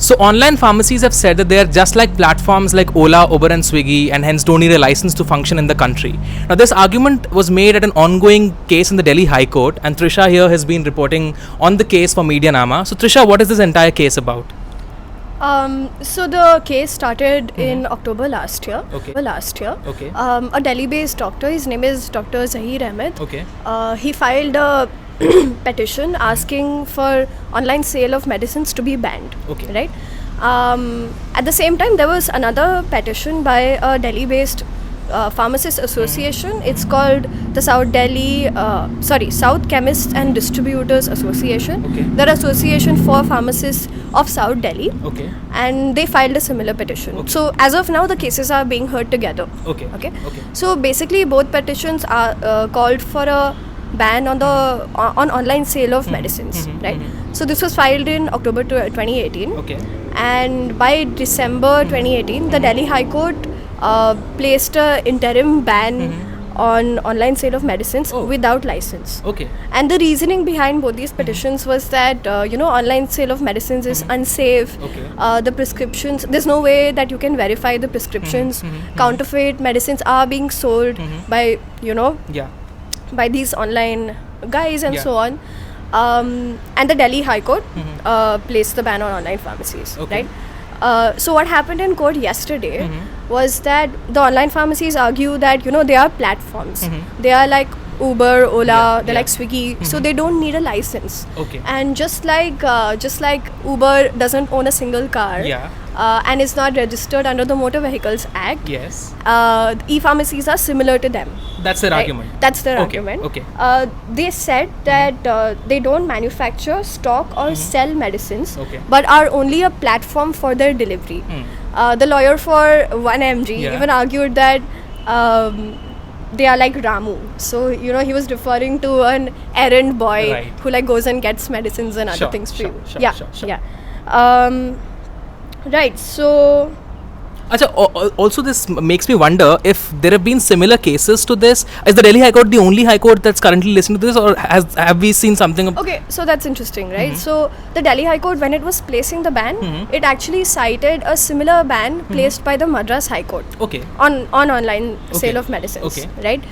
So online pharmacies have said that they are just like platforms like Ola, Uber and Swiggy, and hence don't need a license to function in the country. Now this argument was made at an ongoing case in the Delhi High Court, and Trisha here has been reporting on the case for MediaNama. So Trisha, what is this entire case about? So the case started in October last year. Okay. Okay. A Delhi-based doctor, his name is Dr. Zahir Ahmed. Okay. He filed a petition asking for online sale of medicines to be banned. Okay. Right. At the same time, there was another petition by a Delhi-based pharmacist association. It's called the South Chemists and Distributors Association. Okay. They're association for pharmacists of South Delhi. Okay. And they filed a similar petition. Okay. So as of now, the cases are being heard together. Okay. Okay. Okay. So basically, both petitions are called for a ban on online sale of medicines, right? So this was filed in October 2018. Okay. And by December 2018, the Delhi High Court placed a interim ban on online sale of medicines without license. Okay. And the reasoning behind both these petitions was that online sale of medicines is unsafe. Okay. The prescriptions, there's no way that you can verify the prescriptions. Counterfeit medicines are being sold by by these online guys and so on. And the Delhi High Court placed the ban on online pharmacies, Okay. right? So what happened in court yesterday was that the online pharmacies argue that they are platforms. They are like Uber, Ola, they're like Swiggy, so they don't need a license. Okay. And just like Uber doesn't own a single car, and is not registered under the Motor Vehicles Act. Yes. E-pharmacies are similar to them. That's their Right? argument. That's their Okay, argument. okay. They said that they don't manufacture, stock or sell medicines, Okay. but are only a platform for their delivery. The lawyer for 1mg even argued that they are like Ramu. So, he was referring to an errand boy Right. who goes and gets medicines and other Sure, things for sure, you. sure, Yeah, sure, sure. yeah. Right, so... Achha, also this makes me wonder if there have been similar cases to this. Is the Delhi High Court the only High Court that's currently listening to this, or have we seen something? Okay, so that's interesting, right? So the Delhi High Court, when it was placing the ban, it actually cited a similar ban placed by the Madras High Court Okay. on online sale Okay. of medicines, Okay. right?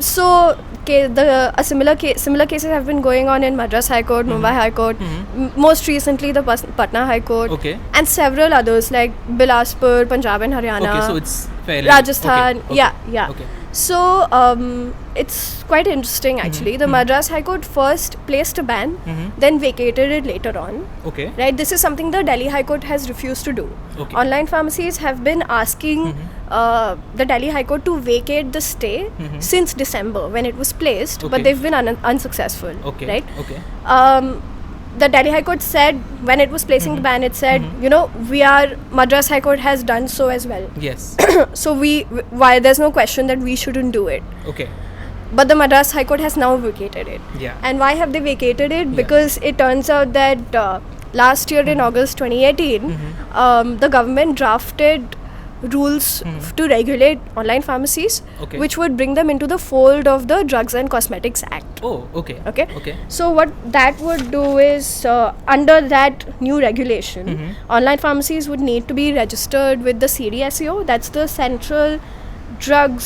So similar cases have been going on in Madras High Court, Mumbai High Court, most recently the Patna High Court, Okay. and several others like Bilaspur, Punjab and Haryana. Okay, so it's fairly Rajasthan, okay, okay, yeah. Okay. So it's quite interesting actually. The Madras High Court first placed a ban, then vacated it later on. Okay. Right, this is something the Delhi High Court has refused to do. Okay. Online pharmacies have been asking the Delhi High Court to vacate the stay since December when it was placed, Okay. but they've been unsuccessful. Okay. Right. Okay. The Delhi High Court said when it was placing the ban, it said, Madras High Court has done so as well. Yes. So why there's no question that we shouldn't do it. Okay. But the Madras High Court has now vacated it. Yeah. And why have they vacated it? Yeah. Because it turns out that last year in August 2018, the government drafted rules to regulate online pharmacies, Okay. which would bring them into the fold of the Drugs and Cosmetics Act. Oh, okay. Okay. Okay. So what that would do is, under that new regulation, online pharmacies would need to be registered with the CDSCO. That's the Central Drug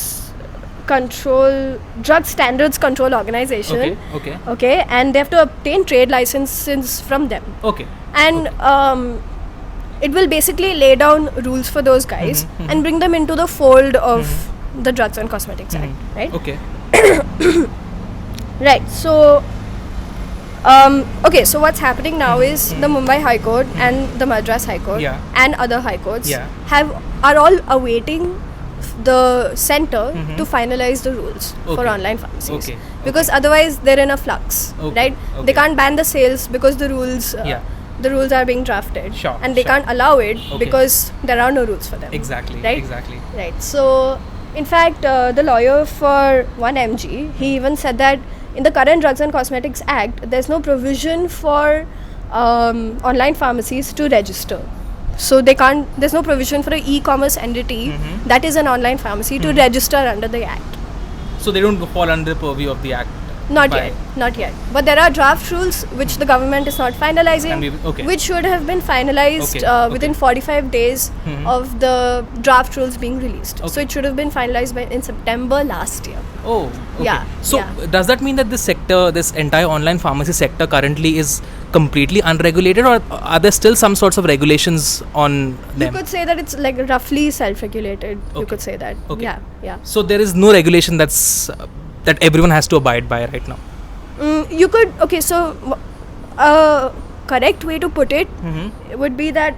Standards Control Organization. Okay. Okay. Okay, and they have to obtain trade licenses from them. Okay. And it will basically lay down rules for those guys and bring them into the fold of the Drugs and Cosmetics Act, right? Okay. Right, so so what's happening now is the Mumbai High Court and the Madras High Court and other high courts are all awaiting the center to finalize the rules for online pharmacies, because otherwise they're in a flux, right? They can't ban the sales because the rules the rules are being drafted, and they can't allow it because there are no rules for them. Exactly. Right? Exactly. Right. So, in fact, the lawyer for 1mg, he even said that in the current Drugs and Cosmetics Act, there's no provision for online pharmacies to register. So there's no provision for an e-commerce entity that is an online pharmacy to register under the act. So they don't fall under the purview of the act. Not yet. But there are draft rules which the government is not finalizing, which should have been finalized within 45 days of the draft rules being released. So it should have been finalized in September last year. Oh, okay. Yeah. So does that mean that this entire online pharmacy sector currently is completely unregulated, or are there still some sorts of regulations on them? You could say that it's like roughly self-regulated. You could say that. Okay. Yeah. So there is no regulation that everyone has to abide by right now. You could. Okay. So correct way to put it would be that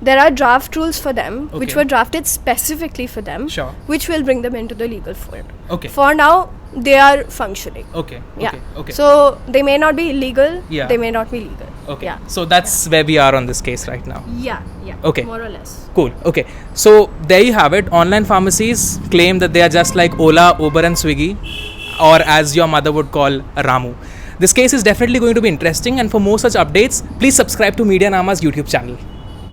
there are draft rules for them which were drafted specifically for them, which will bring them into the legal fold. For now, they are functioning. Okay. So they may not be legal. They may not be legal. So that's where we are on this case right now. Yeah. Okay. More or less. Cool. Okay. So there you have it. Online pharmacies claim that they are just like Ola, Uber and Swiggy, or as your mother would call, Ramu. This case is definitely going to be interesting, and for more such updates, please subscribe to MediaNama's YouTube channel.